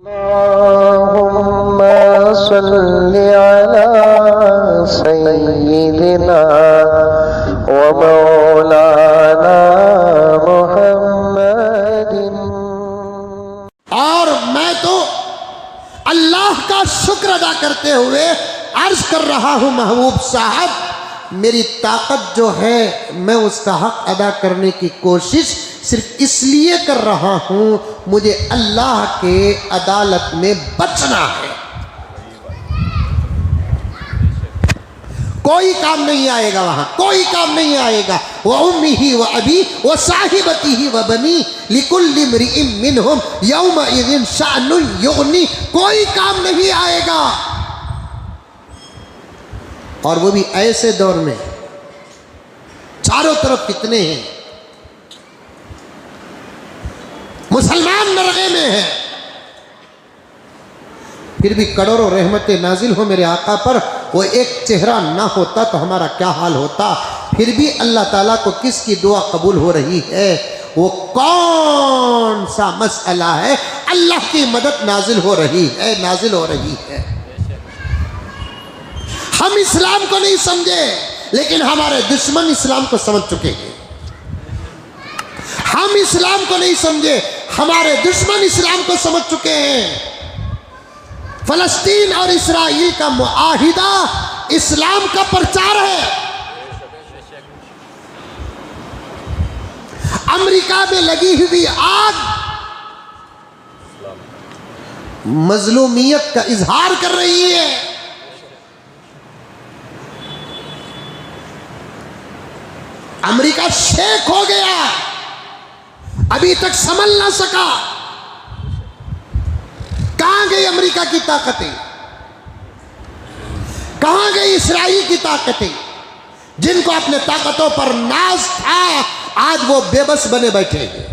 अल्लाहुम्मा सल्लि अला सय्यिदिना व मौलाना मुहम्मदिन। और मैं तो अल्लाह का शुक्र अदा करते हुए अर्ज कर रहा हूं महबूब साहब, मेरी ताकत जो है मैं उसका हक अदा करने की कोशिश सिर्फ इसलिए कर रहा हूं, मुझे अल्लाह के अदालत में बचना है। कोई काम नहीं आएगा वहां, कोई काम नहीं आएगा। वह उम्मी ही व अबी व साहिबती ही व बनी लिकुल्लि इम्रिइम मिनहुम यौमइज़िन शाअनुन युग़नी, कोई काम नहीं आएगा। और वो भी ऐसे दौर में चारों तरफ कितने हैं, मुसलमान नरगे में हैं, फिर भी करोड़ों रहमतें नाजिल हो मेरे आका पर। वो एक चेहरा ना होता तो हमारा क्या हाल होता। फिर भी अल्लाह ताला को किसकी दुआ कबूल हो रही है? वो कौन सा मसला है? अल्लाह की मदद नाजिल हो रही है, नाजिल हो रही है। हम इस्लाम को नहीं समझे, लेकिन हमारे दुश्मन इस्लाम को समझ चुके हैं। हम इस्लाम को नहीं समझे, हमारे दुश्मन इस्लाम को समझ चुके हैं। फलस्तीन और इस्राइल का मुआहिदा इस्लाम का प्रचार है। अमेरिका में लगी हुई आग मजलूमियत का इजहार कर रही है। अमेरिका शेख हो गया, अभी तक संभल ना सका। कहां गई अमेरिका की ताकतें? कहां गई इस्राइल की ताकतें? जिनको अपने ताकतों पर नाज था, आज वो बेबस बने बैठे हैं।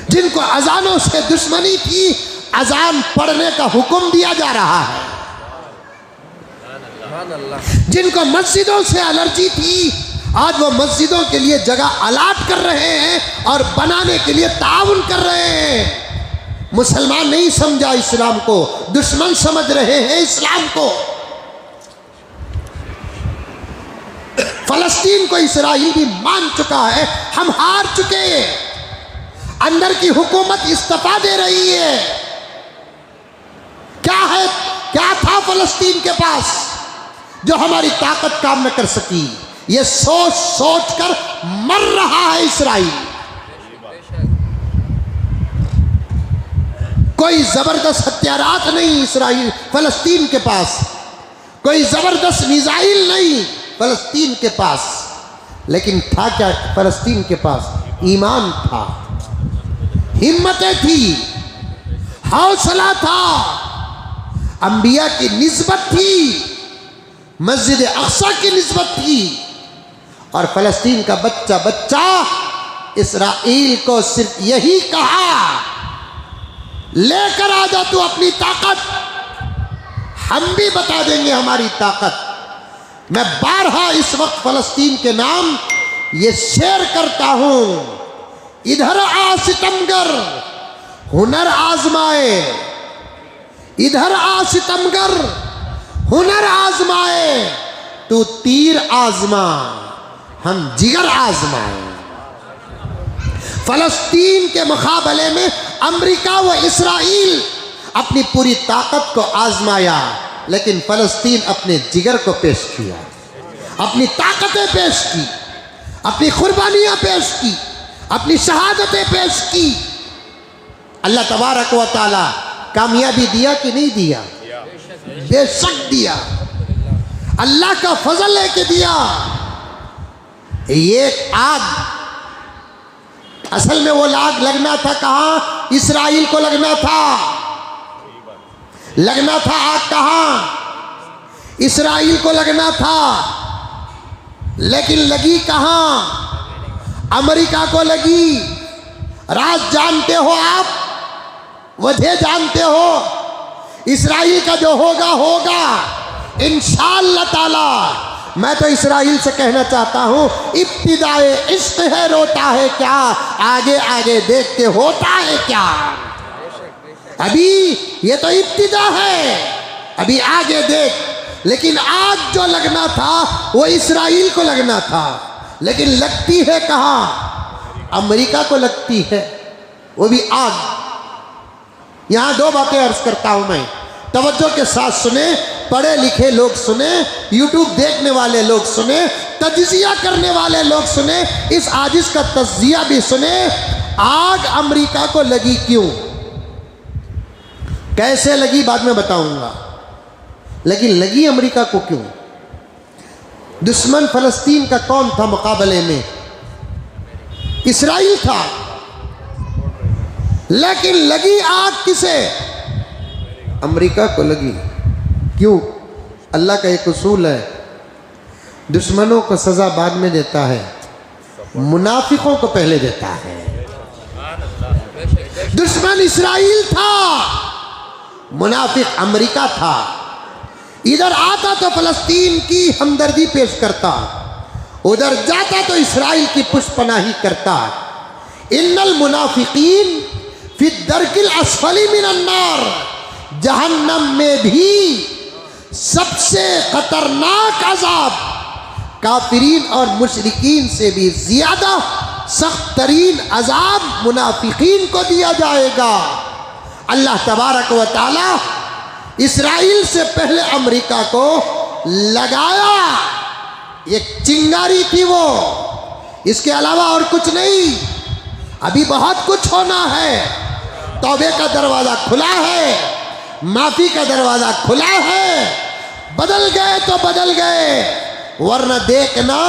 जिनको अजानों से दुश्मनी थी, अजान पढ़ने का हुक्म दिया जा रहा है। जिनको मस्जिदों से एलर्जी थी, आज वो मस्जिदों के लिए जगह अलाट कर रहे हैं और बनाने के लिए ताउन कर रहे हैं। मुसलमान नहीं समझा इस्लाम को, दुश्मन समझ रहे हैं इस्लाम को। फलस्तीन को इस्राइल भी मान चुका है, हम हार चुके हैं। अंदर की हुकूमत इस्तीफा दे रही है। क्या है, क्या था फलस्तीन के पास जो हमारी ताकत काम न कर सकी? ये सोच सोच कर मर रहा है इस्राइल। कोई जबरदस्त हथियारात नहीं इस्राइल फलस्तीन के पास, कोई जबरदस्त मिसाइल नहीं फलस्तीन के पास, लेकिन था क्या फलस्तीन के पास? ईमान था, हिम्मतें थी, हौसला था, अंबिया की निस्बत थी, मस्जिद अक्सा की निस्बत थी। और फलस्तीन का बच्चा बच्चा इस्राइल को सिर्फ यही कहा, लेकर आ जा तू अपनी ताकत, हम भी बता देंगे हमारी ताकत। मैं बारहा इस वक्त फलस्तीन के नाम ये शेर करता हूं, इधर आ सितमगर हुनर आजमाए, इधर आ सितमगर हुनर आजमाए, तू तीर आजमा हम जिगर आजमाए। फलस्तीन के मुकाबले में अमेरिका व इस्राइल अपनी पूरी ताकत को आजमाया, लेकिन फलस्तीन अपने जिगर को पेश किया, अपनी ताकतें पेश की, अपनी कुर्बानियां पेश की, अपनी शहादतें पेश की। अल्लाह तबारक व तआला कामयाबी दिया कि नहीं दिया? बेशक दिया, अल्लाह का फजल है कि दिया। ये आग, असल में वो आग लगना था कहां? इस्राइल को लगना था, लगना था आग कहां? इस्राइल को लगना था, लेकिन लगी कहां? अमेरिका को लगी। राज जानते हो आप, वजह जानते हो। इस्राइल का जो होगा होगा इंशाअल्लाह ताला। मैं तो इस्राइल से कहना चाहता हूँ, इब्तिदाए इश्क है रोता है क्या, आगे आगे देख के होता है क्या। अभी ये तो इब्तिदा है, अभी आगे देख। लेकिन आग जो लगना था वो इस्राइल को लगना था, लेकिन लगती है कहाँ? अमेरिका को लगती है, वो भी आग। यहां दो बातें अर्ज करता हूं मैं, तवज्जो के साथ सुने, पढ़े लिखे लोग सुने, यूट्यूब देखने वाले लोग सुने, तज्जिया करने वाले लोग सुने, इस आजिज का तज्जिया भी सुने। आग अमेरिका को लगी क्यों, कैसे लगी बाद में बताऊंगा, लेकिन लगी अमेरिका को क्यों? दुश्मन फलस्तीन का कौन था मुकाबले में? इस्राइल था। लेकिन लगी आग किसे? अमेरिका को लगी। क्यों? अल्लाह का एक उसूल है, दुश्मनों को सजा बाद में देता है, मुनाफिकों को पहले देता है। दुश्मन इस्राइल था, मुनाफिक अमेरिका था। इधर आता तो फलस्तीन की हमदर्दी पेश करता, उधर जाता तो इस्राइल की पुष्पनाही करता। इन्नल मुनाफिकीन फी दरकिल अस्फली मिनन नार, जहन्नम में भी सबसे खतरनाक अजाब काफिरीन और मुशरिकीन से भी ज्यादा सख्त तरीन अजाब मुनाफिकीन को दिया जाएगा। अल्लाह तबारक व तआला इस्राइल से पहले अमेरिका को लगाया, एक चिंगारी थी वो, इसके अलावा और कुछ नहीं। अभी बहुत कुछ होना है, तौबे का दरवाजा खुला है, माफी का दरवाजा खुला है। बदल गए तो बदल गए, वरना देखना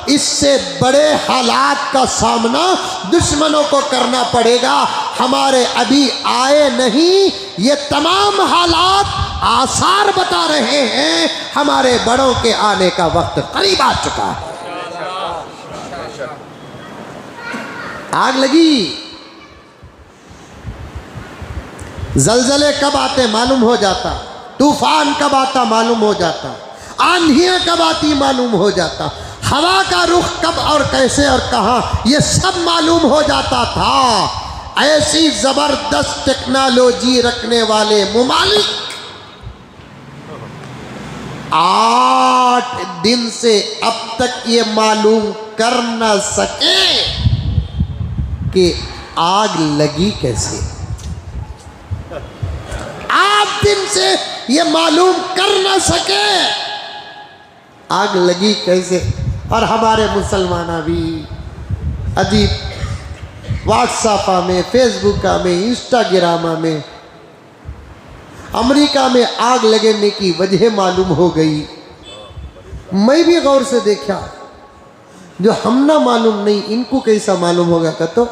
इससे बड़े हालात का सामना दुश्मनों को करना पड़ेगा। हमारे अभी आए नहीं, ये तमाम हालात आसार बता रहे हैं हमारे बड़ों के आने का वक्त करीब आ चुका है। आग लगी। जलजले कब आते मालूम हो जाता, तूफान कब आता मालूम हो जाता, आंधियां कब आती मालूम हो जाता, हवा का रुख कब और कैसे और कहां, यह सब मालूम हो जाता था। ऐसी जबरदस्त टेक्नोलॉजी रखने वाले मुमालिक 8 दिन से अब तक ये मालूम कर न सके कि आग लगी कैसे। 8 दिन से ये मालूम कर न सके आग लगी कैसे। और हमारे मुसलमान भी अजीब व्हाट्सएप में, फेसबुक में, इंस्टाग्राम में अमेरिका में आग लगने की वजह मालूम हो गई। मैं भी गौर से देखा, जो हम ना मालूम नहीं इनको कैसा मालूम होगा। का तो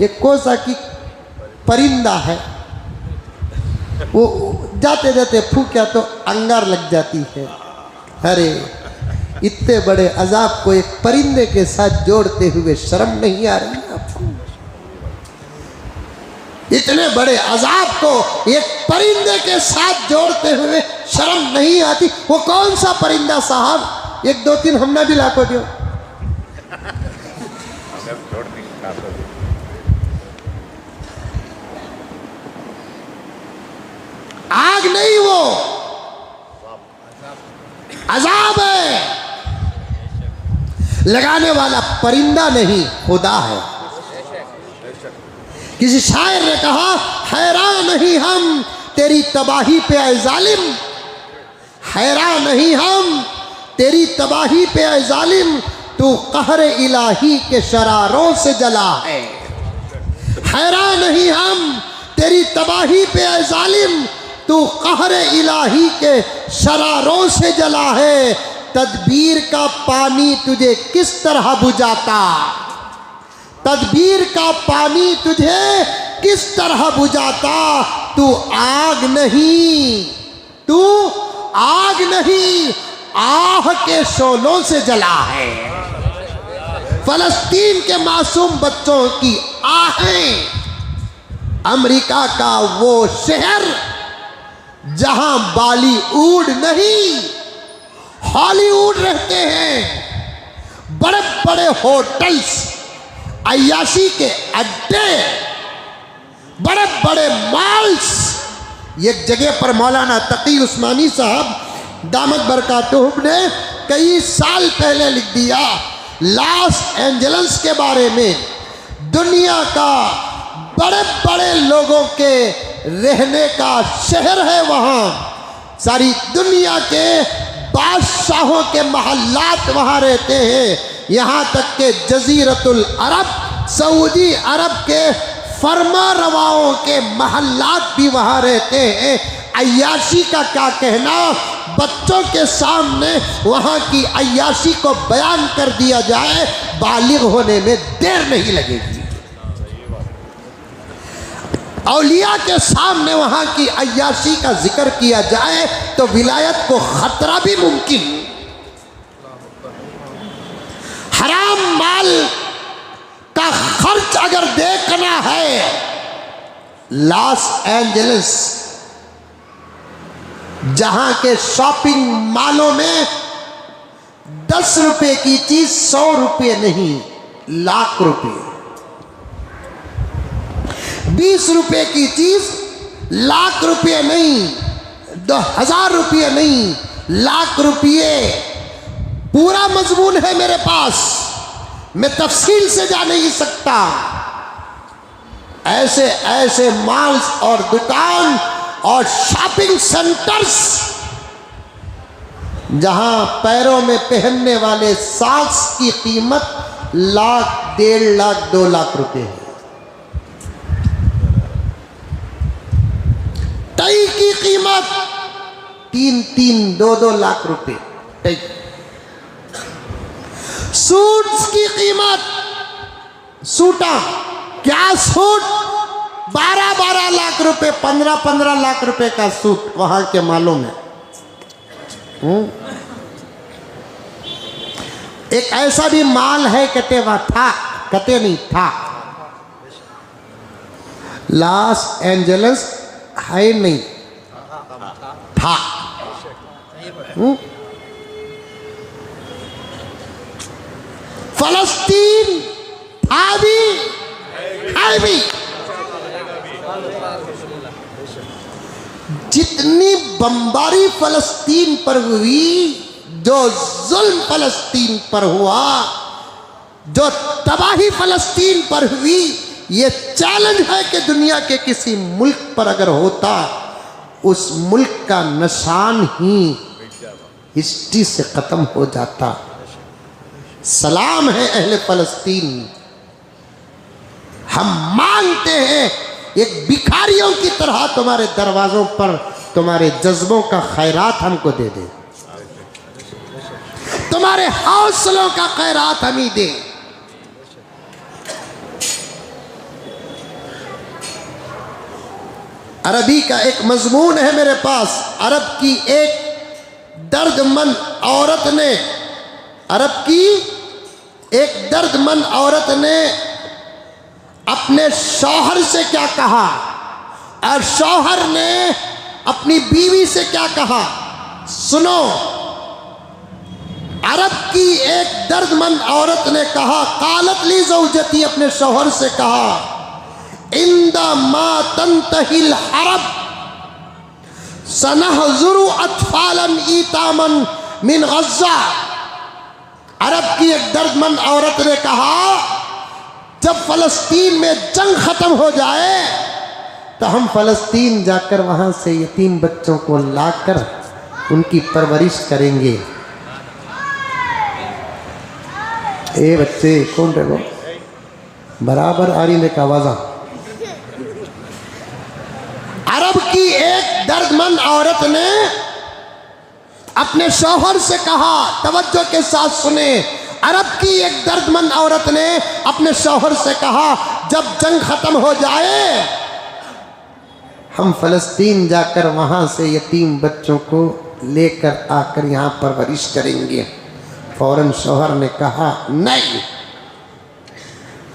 एक कोसा की परिंदा है, वो जाते जाते फूंका तो अंगार लग जाती है। अरे इतने बड़े अजाब को एक परिंदे के साथ जोड़ते हुए शर्म नहीं आ रही आपको? इतने बड़े अजाब को एक परिंदे के साथ जोड़ते हुए शर्म नहीं आती? वो कौन सा परिंदा साहब? 1 2 3 हमने भी लाखों दियो। आग नहीं, वो अजाब है। लगाने वाला परिंदा नहीं, खुदा है। किसी शायर ने कहा, हैरान नहीं हम तेरी तबाही पे ऐ जालिम, हैरान नहीं हम तेरी तबाही पे ऐ जालिम, तू कहरे इलाही के शरारों से जला है। हैरान नहीं हम तेरी तबाही पे ऐ जालिम, तू कहरे इलाही के शरारों से जला है। तदबीर का पानी तुझे किस तरह बुझाता, तदबीर का पानी तुझे किस तरह बुझाता। तू आग नहीं, तू आग नहीं, आह के शोलों से जला है। फलस्तीन के मासूम बच्चों की आहें, अमेरिका का वो शहर जहां बॉलीवुड नहीं हॉलीवुड रहते हैं, बड़े बड़े होटल्स, अय्याशी के अड्डे, बड़े बड़े मॉल्स, एक जगह पर मौलाना तकी उस्मानी साहब दामद बरकातुहू ने कई साल पहले लिख दिया, लॉस एंजल्स के बारे में, दुनिया का बड़े बड़े लोगों के रहने का शहर है, वहाँ सारी दुनिया के बादशाहों के महल्लात वहाँ रहते हैं, यहाँ तक के जजीरतुल अरब सऊदी अरब के फरमा रवाओं के महल्लात भी वहाँ रहते हैं। अय्याशी का क्या कहना, बच्चों के सामने वहाँ की अय्याशी को बयान कर दिया जाए, बालिग होने में देर नहीं लगेगी। औलिया के सामने वहाँ की अय्याशी का जिक्र किया जाए तो विलायत को खतरा भी मुमकिन। हराम माल का खर्च अगर देखना है, लॉस एंजल्स जहां के शॉपिंग मॉलों में 10 रुपए की चीज 100 रुपये नहीं, लाख रुपए, 20 रुपए की चीज लाख रुपये नहीं, 1000 रुपये नहीं, लाख रुपये। पूरा मजमून है मेरे पास, मैं तफसील से जा नहीं सकता। ऐसे ऐसे मॉल्स और दुकान और शॉपिंग सेंटर्स जहां पैरों में पहनने वाले सॉक्स की कीमत लाख, 1.5 लाख, 2 लाख रुपए है। टाई की कीमत 3-3, 2-2 लाख रुपए टाई। सूट्स की कीमत, सूटा क्या सूट 12-12 लाख रुपए, 15-15 लाख रुपए का सूट वहां के मालों में। एक ऐसा भी माल है कहते वह था, कहते नहीं था, लॉस एंजल्स है नहीं था। फलस्तीन था भी है भी। जितनी बमबारी फलस्तीन पर हुई, जो जुल्म फलस्तीन पर हुआ, जो तबाही फलस्तीन पर हुई, ये चैलेंज है कि दुनिया के किसी मुल्क पर अगर होता, उस मुल्क का निशान ही हिस्ट्री से खत्म हो जाता। सलाम है अहले फलस्तीन, हम मांगते हैं एक भिखारियों की तरह तुम्हारे दरवाजों पर तुम्हारे जज्बों का खैरात हमको दे दे, तुम्हारे हौसलों का खैरात हम ही दे। अरबी का एक मजमून है मेरे पास। अरब की एक दर्दमंद औरत ने, अरब की एक दर्दमंद औरत ने अपने शौहर से क्या कहा और शौहर ने अपनी बीवी से क्या कहा, सुनो। अरब की एक दर्दमंद औरत ने कहा, कालत ली ज़ौजती, अपने शौहर से कहा, इंदा मा तंतहिल अरब सनहजुरु अतफालन ईतामन मिन गज़्ज़ा। अरब की एक दर्दमंद औरत ने कहा, जब फलस्तीन में जंग खत्म हो जाए तो हम फलस्तीन जाकर वहां से यतीम बच्चों को लाकर उनकी परवरिश करेंगे। ए बच्चे कौन रहे वो बराबर आ रही लेकर आवाजा। अरब की एक दर्दमंद औरत ने अपने शौहर से कहा, तवज्जो के साथ सुने, अरब की एक दर्दमंद औरत ने अपने शौहर से कहा, जब जंग खत्म हो जाए हम फलस्तीन जाकर वहां से यतीम बच्चों को लेकर आकर यहाँ परवरिश करेंगे। फौरन शौहर ने कहा, नहीं,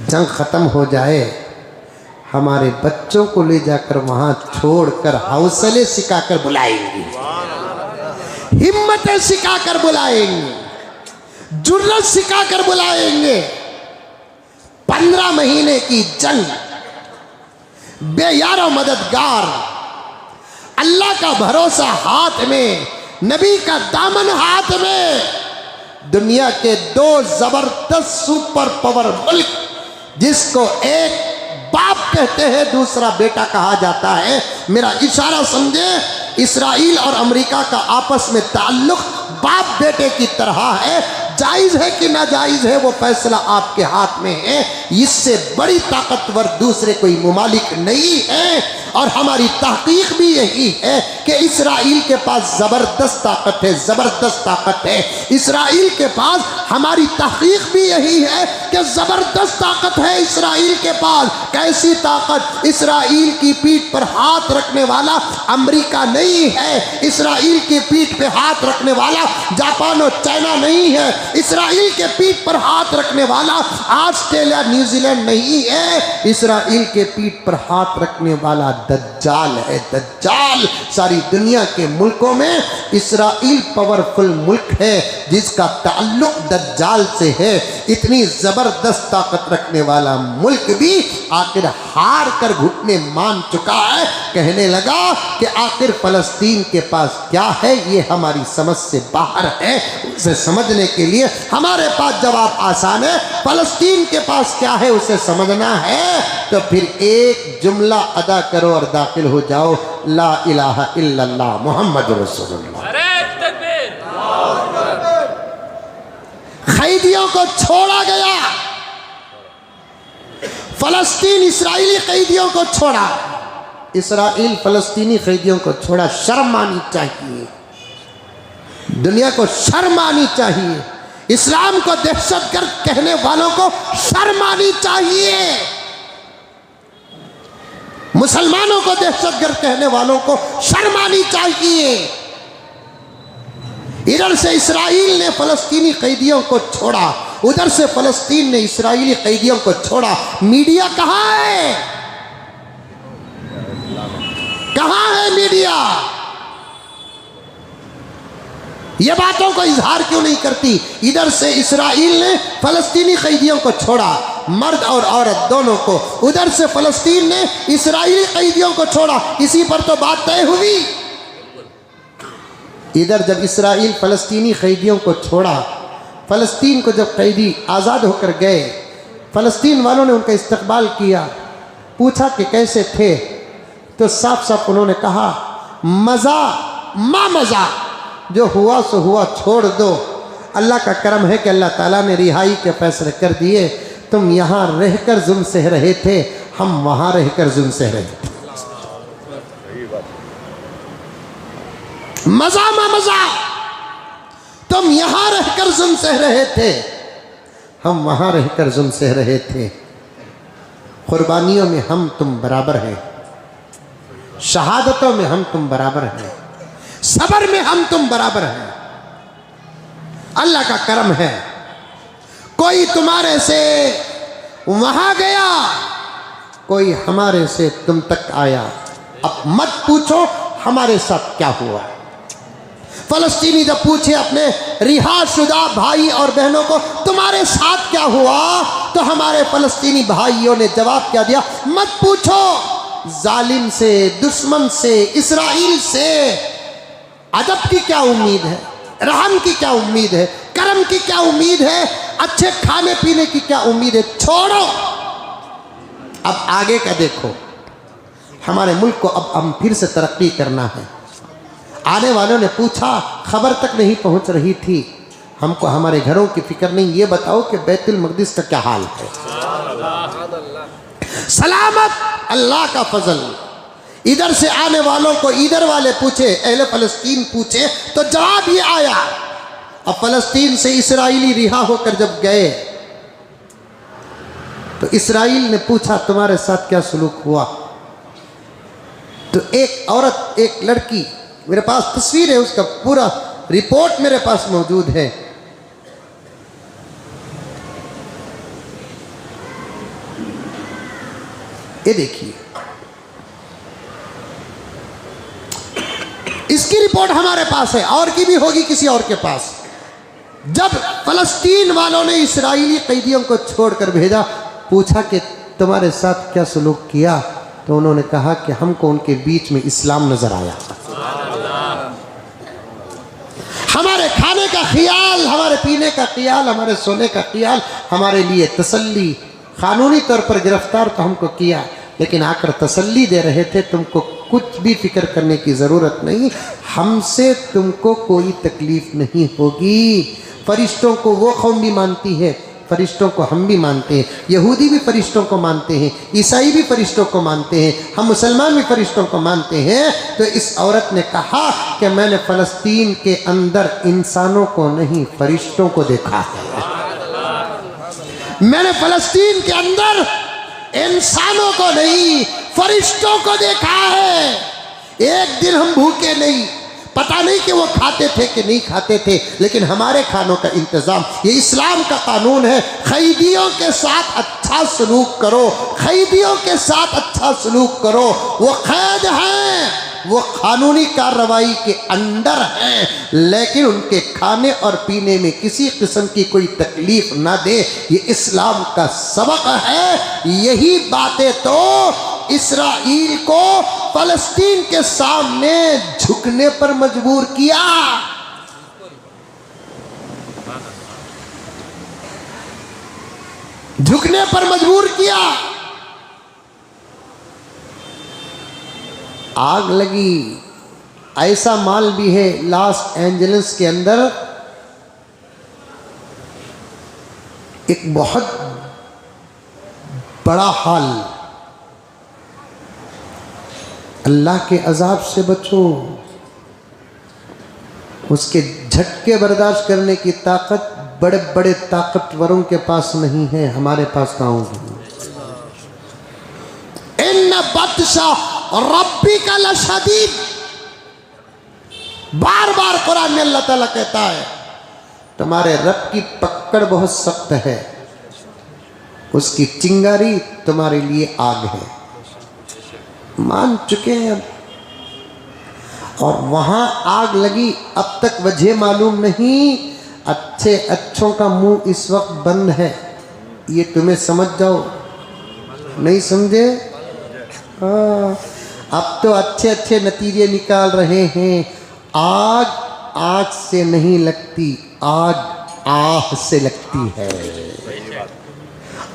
जंग खत्म हो जाए हमारे बच्चों को ले जाकर वहां छोड़कर हौसले सिखाकर बुलाएंगे, हिम्मतें सिखाकर बुलाएंगे, जुर्रत सिखाकर बुलाएंगे। 15 महीने की जंग, बेयारो मददगार, अल्लाह का भरोसा हाथ में, नबी का दामन हाथ में। दुनिया के दो जबरदस्त सुपर पावर मुल्क, जिसको एक बाप कहते हैं, दूसरा बेटा कहा जाता है। मेरा इशारा समझे, इस्राइल और अमेरिका का आपस में ताल्लुक बाप बेटे की तरह है। जायज है कि नाजायज है वो फैसला आपके हाथ में है। इससे बड़ी ताकतवर दूसरे कोई मुमालिक नहीं है। और हमारी तहकीक भी यही है कि इस्राइल के पास ज़बरदस्त ताकत है, ज़बरदस्त ताकत है इस्राइल के पास। हमारी तहकीक भी यही है कि ज़बरदस्त ताकत है इस्राइल के पास। कैसी ताकत? इस्राइल की पीठ पर हाथ रखने वाला अमेरिका नहीं है, इस्राइल की पीठ पे हाथ रखने वाला जापान और चाइना नहीं है, इस्राइल के पीठ पर हाथ रखने वाला ऑस्ट्रेलिया न्यूजीलैंड नहीं है। इस्राइल के पीठ पर हाथ रखने वाला दज्जाल है, दज्जाल। सारी दुनिया के मुल्कों में इस्राइल पावरफुल मुल्क है जिसका ताल्लुक दज्जाल से है। इतनी ज़बरदस्त ताकत रखने वाला मुल्क भी आखिर हार कर घुटने मान चुका है। कहने लगा कि आखिर फ़लस्तीन के पास क्या है, ये हमारी समझ से बाहर है। उसे समझने के लिए हमारे पास जवाब आसान है। फ़लस्तीन के पास क्या है उसे समझना है तो फिर एक जुमला अदा करो और दाखिल हो जाओ, ला इलाहा इल्लल्लाह मुहम्मद रसूलुल्लाह। कैदियों को छोड़ा गया, फलस्तीन इस्राएली कैदियों को छोड़ा, इस्राइल फलस्तीनी कैदियों को छोड़ा। शर्म आनी चाहिए, दुनिया को शर्म आनी चाहिए, इस्लाम को दहशतगर्द कहने वालों को शर्म आनी चाहिए, मुसलमानों को दहशतगर्द कहने वालों को शर्म आनी चाहिए। इधर से इस्राइल ने फलस्तीनी कैदियों को छोड़ा, उधर से फलस्तीन ने इस्राइली कैदियों को छोड़ा। मीडिया कहाँ है? कहाँ है मीडिया? ये बातों को इजहार क्यों नहीं करती? इधर से इस्राइल ने फलस्तीनी कैदियों को छोड़ा, मर्द और औरत दोनों को, उधर से फलस्तीन ने इस्राइली कैदियों को छोड़ा। इसी पर तो बात तय हुई। इधर जब इस्राइल फलस्तीनी कैदियों को छोड़ा, फलस्तीन को जब कैदी आज़ाद होकर गए, फलस्तीन वालों ने उनका इस्तकबाल किया, पूछा कि कैसे थे, तो साफ साफ उन्होंने कहा मज़ा मा मज़ा, जो हुआ सो हुआ, छोड़ दो। अल्लाह का करम है कि अल्लाह ताला ने रिहाई के फैसले कर दिए। तुम यहाँ रहकर जुल्म सह रहे थे, हम वहाँ रहकर जुल्म सह रहे थे। मज़ा मा मज़ा, तुम यहाँ रहकर जुल्म सह रहे थे, हम वहाँ रहकर जुल्म सह रहे थे। कुर्बानियों में हम तुम बराबर हैं, शहादतों में हम तुम बराबर हैं, सबर में हम तुम बराबर हैं। अल्लाह का करम है, कोई तुम्हारे से वहां गया, कोई हमारे से तुम तक आया। अब मत पूछो हमारे साथ क्या हुआ। फलस्तीनी जब पूछे अपने रिहाशुदा भाई और बहनों को तुम्हारे साथ क्या हुआ, तो हमारे फलस्तीनी भाइयों ने जवाब क्या दिया? मत पूछो। जालिम से, दुश्मन से, इस्राइल से अदब की क्या उम्मीद है, रहम की क्या उम्मीद है, करम की क्या उम्मीद है, अच्छे खाने पीने की क्या उम्मीद है? छोड़ो, अब आगे का देखो। हमारे मुल्क को अब हम फिर से तरक्की करना है। आने वालों ने पूछा, खबर तक नहीं पहुंच रही थी, हमको हमारे घरों की फिक्र नहीं, ये बताओ कि बैतुल मक़दिस का क्या हाल है। सलामत, अल्लाह का फजल। इधर से आने वालों को इधर वाले पूछे, अहले फलस्तीन पूछे, तो जवाब ये आया। अब फलस्तीन से इस्राइली रिहा होकर जब गए तो इस्राइल ने पूछा तुम्हारे साथ क्या सलूक हुआ। तो एक औरत, एक लड़की, मेरे पास तस्वीर है, उसका पूरा रिपोर्ट मेरे पास मौजूद है। ये देखिए, इसकी रिपोर्ट हमारे पास है, और की भी होगी किसी और के पास। जब फलस्तीन वालों ने इस्राइली कैदियों को छोड़कर भेजा, पूछा कि तुम्हारे साथ क्या सलूक किया, तो उन्होंने कहा कि हमको उनके बीच में इस्लाम नजर आया। हमारे खाने का ख्याल, हमारे पीने का ख्याल, हमारे सोने का ख्याल, हमारे लिए तसल्ली, कानूनी तौर पर गिरफ्तार तो हमको किया, लेकिन आकर तसल्ली दे रहे थे तुमको कुछ भी फिक्र करने की ज़रूरत नहीं, हमसे तुमको कोई तकलीफ नहीं होगी। फरिश्तों को वो कौम भी मानती है, फरिश्तों को हम भी मानते हैं, यहूदी भी फरिश्तों को मानते हैं, ईसाई भी फरिश्तों को मानते हैं, हम मुसलमान भी फरिश्तों को मानते हैं। तो इस औरत ने कहा कि मैंने फ़लस्तीन के अंदर इंसानों को नहीं फरिश्तों को देखा है। मैंने फ़लस्तीन के अंदर इंसानों को नहीं फरिश्तों को देखा है। एक दिन हम भूखे नहीं, पता नहीं कि वो खाते थे कि नहीं खाते थे, लेकिन हमारे खानों का इंतज़ाम, ये इस्लाम का कानून है। खैदियों के साथ अच्छा सलूक करो, खैदियों के साथ अच्छा सलूक करो। वो कैद हैं, वो कानूनी कार्रवाई के अंडर हैं, लेकिन उनके खाने और पीने में किसी किस्म की कोई तकलीफ ना दे, ये इस्लाम का सबक है। यही बातें तो इस्राइल को फ़लस्तीन के सामने झुकने पर मजबूर किया। झुकने पर मजबूर किया। आग लगी। ऐसा माल भी है लॉस एंजलिस के अंदर, एक बहुत बड़ा हॉल। अल्लाह के अजाब से बचो, उसके झटके बर्दाश्त करने की ताकत बड़े बड़े ताकतवरों के पास नहीं है, हमारे पास कहाँ होगी। इन्ना बत्शा रब्बी का लशदीद, बार बार कुरान में अल्लाह ताला कहता है तुम्हारे रब की पकड़ बहुत सख्त है, उसकी चिंगारी तुम्हारे लिए आग है। मान चुके हैं अब, और वहां आग लगी, अब तक वजह मालूम नहीं। अच्छों का मुंह इस वक्त बंद है, ये तुम्हें समझ जाओ। नहीं समझे? अब तो अच्छे नतीजे निकाल रहे हैं। आग आग से नहीं लगती, आग आह से लगती है।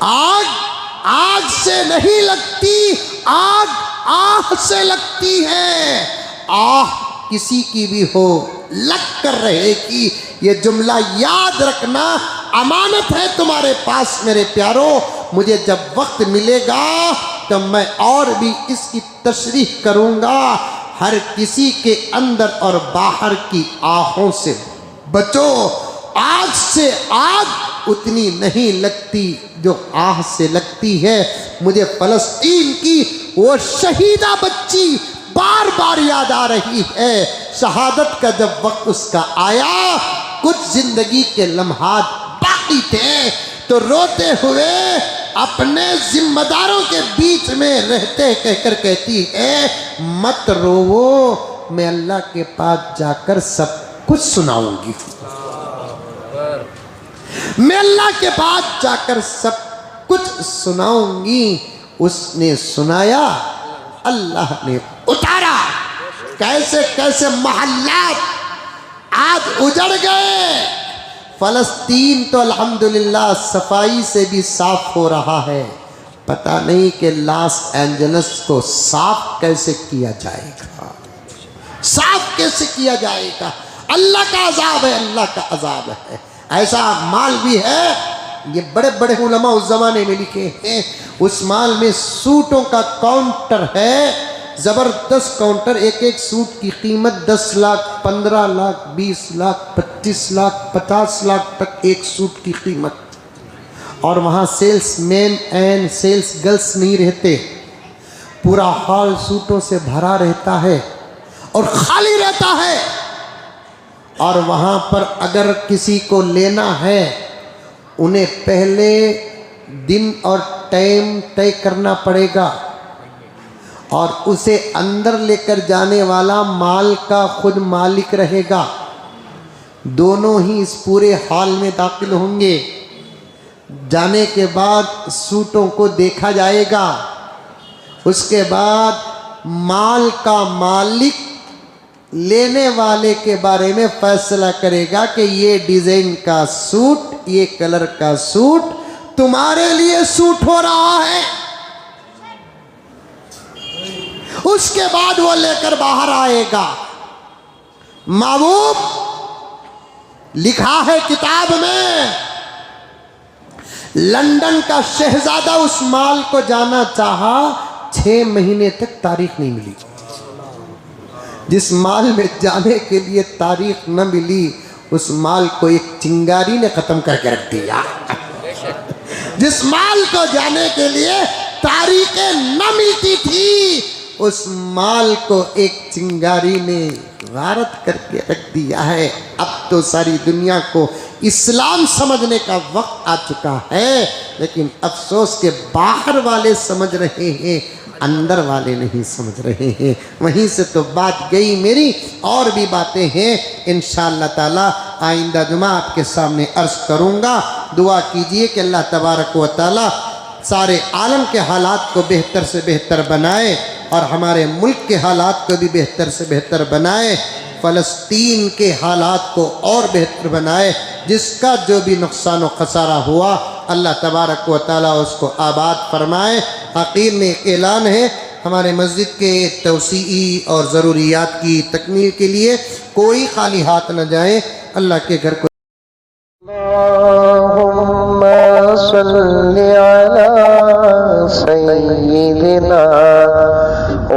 आग आग से नहीं लगती, आग आह से लगती है। आह किसी की भी हो, लग कर रहेगी। ये जुमला याद रखना, अमानत है तुम्हारे पास मेरे प्यारों। मुझे जब वक्त मिलेगा तो मैं और भी इसकी तशरीह करूँगा। हर किसी के अंदर और बाहर की आहों से बचो। आग से आग उतनी नहीं लगती जो आह से लगती है। मुझे फ़लस्तीन की वो शहीदा बच्ची बार बार याद आ रही है। शहादत का जब वक्त उसका आया, कुछ जिंदगी के लम्हात बाकी थे, तो रोते हुए अपने जिम्मेदारों के बीच में रहते कहकर कहती है मत रोवो, मैं अल्लाह के पास जाकर सब कुछ सुनाऊंगी। मैं अल्लाह के पास जाकर सब कुछ सुनाऊंगी। उसने सुनाया, अल्लाह ने उतारा। कैसे कैसे महल्लात आज उजड़ गए। फ़लस्तीन तो अल्हम्दुलिल्लाह सफाई से भी साफ हो रहा है। पता नहीं कि लॉस एंजलिस को साफ कैसे किया जाएगा, साफ कैसे किया जाएगा। अल्लाह का अजाब है, अल्लाह का अजाब है। ऐसा माल भी है, ये बड़े बड़े उलमा उस ज़माने में लिखे हैं। उस माल में सूटों का काउंटर है, ज़बरदस्त काउंटर। एक एक सूट की कीमत 10 लाख, 15 लाख, 20 लाख, 25 लाख, 50 लाख तक एक सूट की कीमत। और वहाँ सेल्समैन एंड सेल्स गर्ल्स नहीं रहते, पूरा हॉल सूटों से भरा रहता है और खाली रहता है। और वहाँ पर अगर किसी को लेना है, उन्हें पहले दिन और टाइम तय करना पड़ेगा, और उसे अंदर लेकर जाने वाला माल का खुद मालिक रहेगा। दोनों ही इस पूरे हॉल में दाखिल होंगे। जाने के बाद सूटों को देखा जाएगा, उसके बाद माल का मालिक लेने वाले के बारे में फैसला करेगा कि ये डिजाइन का सूट, ये कलर का सूट तुम्हारे लिए सूट हो रहा है। उसके बाद वो लेकर बाहर आएगा। महबूब, लिखा है किताब में, लंदन का शहजादा उस माल को जाना चाहा, 6 महीने तक तारीख नहीं मिली। जिस माल में जाने के लिए तारीख न मिली, उस माल को एक चिंगारी ने खत्म करके रख दिया। जिस माल को जाने के लिए तारीखें न मिलती थी, उस माल को एक चिंगारी ने गारत करके रख दिया है। अब तो सारी दुनिया को इस्लाम समझने का वक्त आ चुका है, लेकिन अफसोस के बाहर वाले समझ रहे हैं, अंदर वाले नहीं समझ रहे हैं। वहीं से तो बात गई मेरी, और भी बातें हैं इंशाअल्लाह ताला आइंदा जुमा आपके सामने अर्ज करूँगा। दुआ कीजिए कि अल्लाह तबारक व तआला सारे आलम के हालात को बेहतर से बेहतर बनाए और हमारे मुल्क के हालात को भी बेहतर से बेहतर बनाए, फ़लस्तीन के हालात को और बेहतर बनाए। जिसका जो भी नुकसान व खसारा हुआ, अल्लाह तबारक व तआला उसको आबाद फरमाए। आखिर में एक ऐलान है, हमारे मस्जिद के तवसीई और ज़रूरियात की तकमील के लिए कोई खाली हाथ न जाए। अल्लाह के घर को अल्लाहुम्मा सल्लि अला सय्यिदिना व